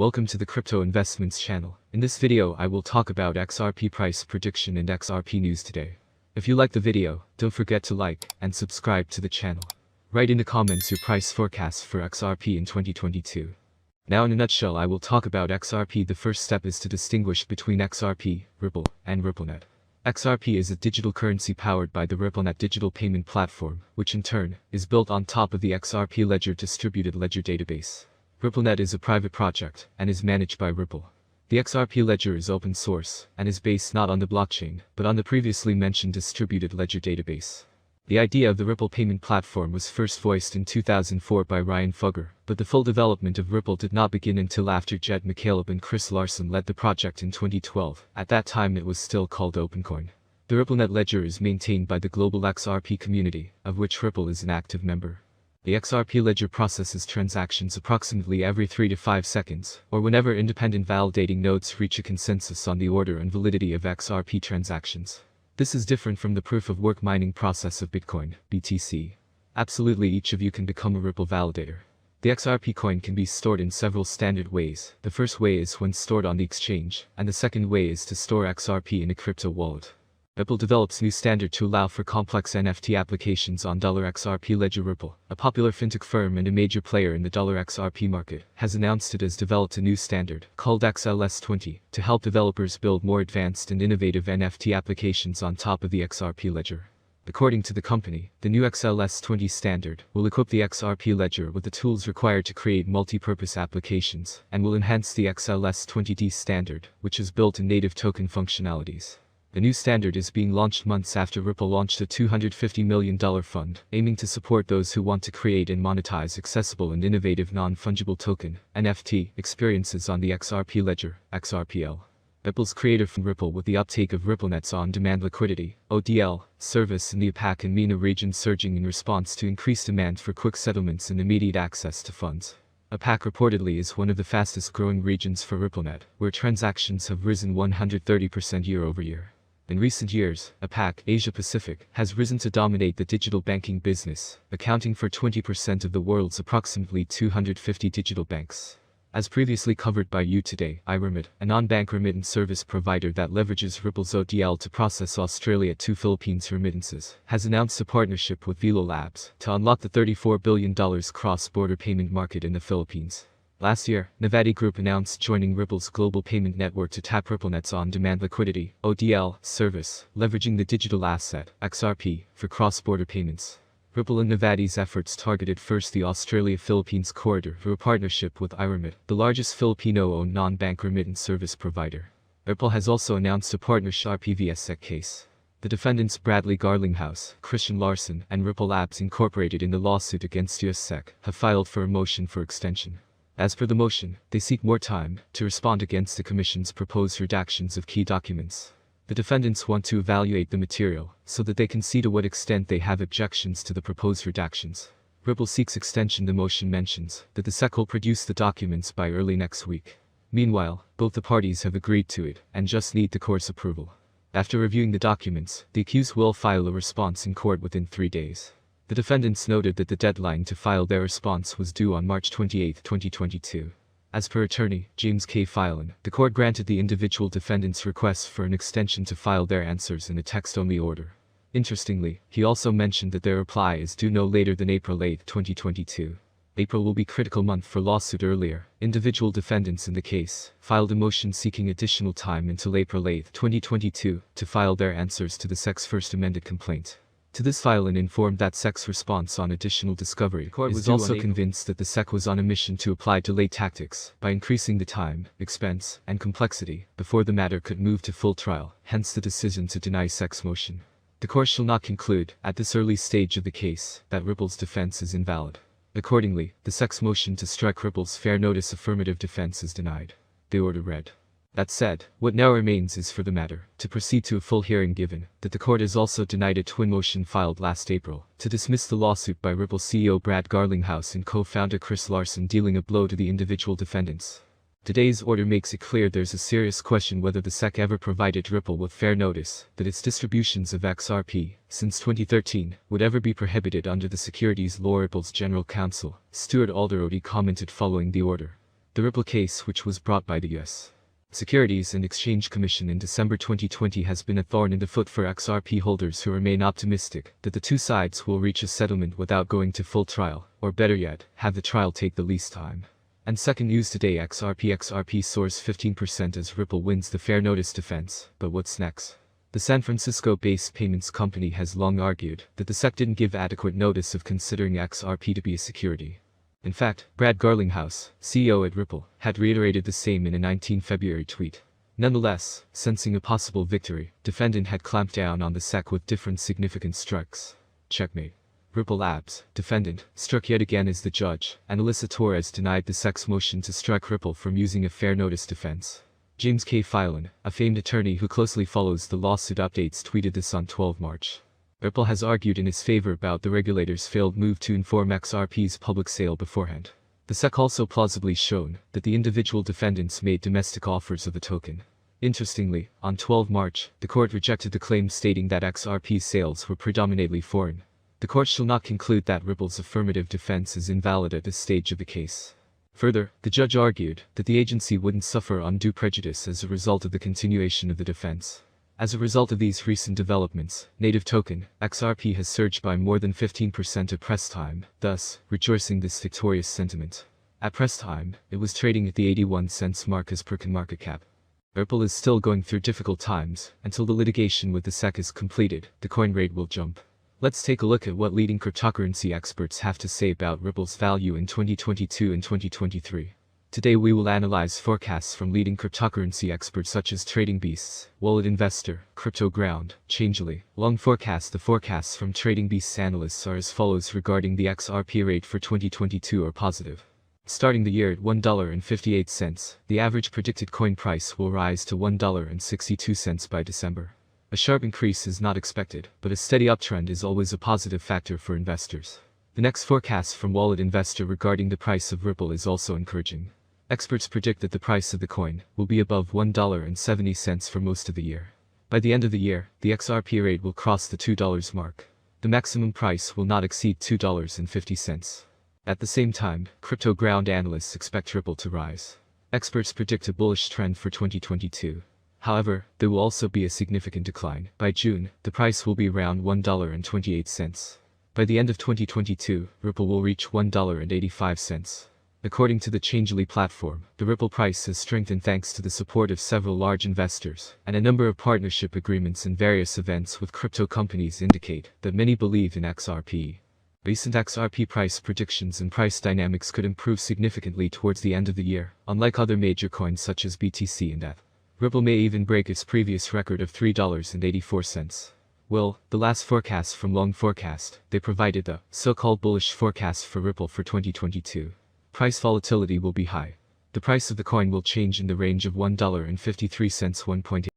Welcome to the Crypto Investments channel. In this video I will talk about XRP price prediction and XRP news today. If you like the video, don't forget to like and subscribe to the channel. Write in the comments your price forecast for XRP in 2022. Now in a nutshell I will talk about XRP. The first step is to distinguish between XRP, Ripple, and RippleNet. XRP is a digital currency powered by the RippleNet digital payment platform, which in turn is built on top of the XRP Ledger distributed ledger database. RippleNet is a private project and is managed by Ripple. The XRP Ledger is open source and is based not on the blockchain, but on the previously mentioned distributed ledger database. The idea of the Ripple payment platform was first voiced in 2004 by Ryan Fugger, but the full development of Ripple did not begin until after Jed McCaleb and Chris Larsen led the project in 2012. At that time it was still called OpenCoin. The RippleNet ledger is maintained by the global XRP community, of which Ripple is an active member. The XRP ledger processes transactions approximately every 3 to 5 seconds, or whenever independent validating nodes reach a consensus on the order and validity of XRP transactions. This is different from the proof-of-work mining process of Bitcoin, BTC. Absolutely each of you can become a Ripple validator. The XRP coin can be stored in several standard ways. The first way is when stored on the exchange, and the second way is to store XRP in a crypto wallet. Ripple develops new standard to allow for complex NFT applications on $XRP ledger. Ripple, a popular fintech firm and a major player in the $XRP market, has announced it has developed a new standard, called XLS20, to help developers build more advanced and innovative NFT applications on top of the XRP ledger. According to the company, the new XLS20 standard will equip the XRP ledger with the tools required to create multi-purpose applications, and will enhance the XLS20D standard, which is built in native token functionalities. The new standard is being launched months after Ripple launched a $250 million fund, aiming to support those who want to create and monetize accessible and innovative non-fungible token (NFT) experiences on the XRP ledger, XRPL. Ripple's creator from Ripple, with the uptake of RippleNet's on-demand liquidity (ODL) service in the APAC and MENA region surging in response to increased demand for quick settlements and immediate access to funds. APAC reportedly is one of the fastest growing regions for RippleNet, where transactions have risen 130% year-over-year. In recent years, APAC, Asia Pacific, has risen to dominate the digital banking business, accounting for 20% of the world's approximately 250 digital banks. As previously covered by You Today, iRemit, a non-bank remittance service provider that leverages Ripple's ODL to process Australia to Philippines remittances, has announced a partnership with Velo Labs to unlock the $34 billion cross-border payment market in the Philippines. Last year, Navati Group announced joining Ripple's global payment network to tap RippleNet's on-demand liquidity (ODL) service, leveraging the digital asset (XRP) for cross-border payments. Ripple and Navati's efforts targeted first the Australia-Philippines corridor through a partnership with iRemit, the largest Filipino-owned non-bank remittance service provider. Ripple has also announced a partnership with RPVS SEC case. The defendants Bradley Garlinghouse, Christian Larsen, and Ripple Labs Incorporated in the lawsuit against US SEC have filed for a motion for extension. As per the motion, they seek more time to respond against the Commission's proposed redactions of key documents. The defendants want to evaluate the material so that they can see to what extent they have objections to the proposed redactions. Ripple seeks extension. The motion mentions that the SEC will produce the documents by early next week. Meanwhile, both the parties have agreed to it and just need the court's approval. After reviewing the documents, the accused will file a response in court within 3 days. The defendants noted that the deadline to file their response was due on March 28, 2022. As per attorney James K. Filan, the court granted the individual defendants' requests for an extension to file their answers in a text-only order. Interestingly, he also mentioned that their reply is due no later than April 8, 2022. April will be critical month for lawsuit. Earlier, individual defendants in the case filed a motion seeking additional time until April 8, 2022 to file their answers to the SEC's first amended complaint. To this, Filan informed that SEC's response on additional discovery. The court was also convinced that the SEC was on a mission to apply delay tactics by increasing the time, expense, and complexity before the matter could move to full trial, hence the decision to deny SEC's motion. The court shall not conclude, at this early stage of the case, that Ripple's defense is invalid. Accordingly, the SEC's motion to strike Ripple's fair notice affirmative defense is denied. The order read. That said, what now remains is for the matter to proceed to a full hearing, given that the court has also denied a twin motion filed last April to dismiss the lawsuit by Ripple CEO Brad Garlinghouse and co-founder Chris Larsen, dealing a blow to the individual defendants. Today's order makes it clear there's a serious question whether the SEC ever provided Ripple with fair notice that its distributions of XRP, since 2013, would ever be prohibited under the securities law. Ripple's general counsel, Stuart Alderodi, commented following the order. The Ripple case, which was brought by the U.S. Securities and Exchange Commission in December 2020, has been a thorn in the foot for XRP holders who remain optimistic that the two sides will reach a settlement without going to full trial, or better yet, have the trial take the least time. And second news today, XRP soars 15% as Ripple wins the fair notice defense. But what's next? The San Francisco-based payments company has long argued that the SEC didn't give adequate notice of considering XRP to be a security. In fact, Brad Garlinghouse, CEO at Ripple, had reiterated the same in a 19 February tweet. Nonetheless, sensing a possible victory, defendant had clamped down on the SEC with different significant strikes. Checkmate. Ripple Labs, defendant, struck yet again as the judge, and Alyssa Torres denied the SEC's motion to strike Ripple from using a fair notice defense. James K. Filan, a famed attorney who closely follows the lawsuit updates, tweeted this on 12 March. Ripple has argued in his favor about the regulator's failed move to inform XRP's public sale beforehand. The SEC also plausibly shown that the individual defendants made domestic offers of the token. Interestingly, on 12 March, the court rejected the claim stating that XRP's sales were predominantly foreign. The court shall not conclude that Ripple's affirmative defense is invalid at this stage of the case. Further, the judge argued that the agency wouldn't suffer undue prejudice as a result of the continuation of the defense. As a result of these recent developments, native token, XRP has surged by more than 15% at press time, thus, rejoicing this victorious sentiment. At press time, it was trading at the 81 cents mark as per market cap. Ripple is still going through difficult times. Until the litigation with the SEC is completed, the coin rate will jump. Let's take a look at what leading cryptocurrency experts have to say about Ripple's value in 2022 and 2023. Today we will analyze forecasts from leading cryptocurrency experts such as Trading Beasts, Wallet Investor, CryptoGround, Changelly. Long forecast. The forecasts from Trading Beasts analysts are as follows regarding the XRP rate for 2022 are positive. Starting the year at $1.58, the average predicted coin price will rise to $1.62 by December. A sharp increase is not expected, but a steady uptrend is always a positive factor for investors. The next forecast from Wallet Investor regarding the price of Ripple is also encouraging. Experts predict that the price of the coin will be above $1.70 for most of the year. By the end of the year, the XRP rate will cross the $2 mark. The maximum price will not exceed $2.50. At the same time, CryptoGround analysts expect Ripple to rise. Experts predict a bullish trend for 2022. However, there will also be a significant decline. By June, the price will be around $1.28. By the end of 2022, Ripple will reach $1.85. According to the Changelly platform, the Ripple price has strengthened thanks to the support of several large investors, and a number of partnership agreements and various events with crypto companies indicate that many believe in XRP. Recent XRP price predictions and price dynamics could improve significantly towards the end of the year, unlike other major coins such as BTC and ETH. Ripple may even break its previous record of $3.84. Well, the last forecast from Long Forecast, they provided the so-called bullish forecast for Ripple for 2022. Price volatility will be high. The price of the coin will change in the range of $1.53 to $1.8.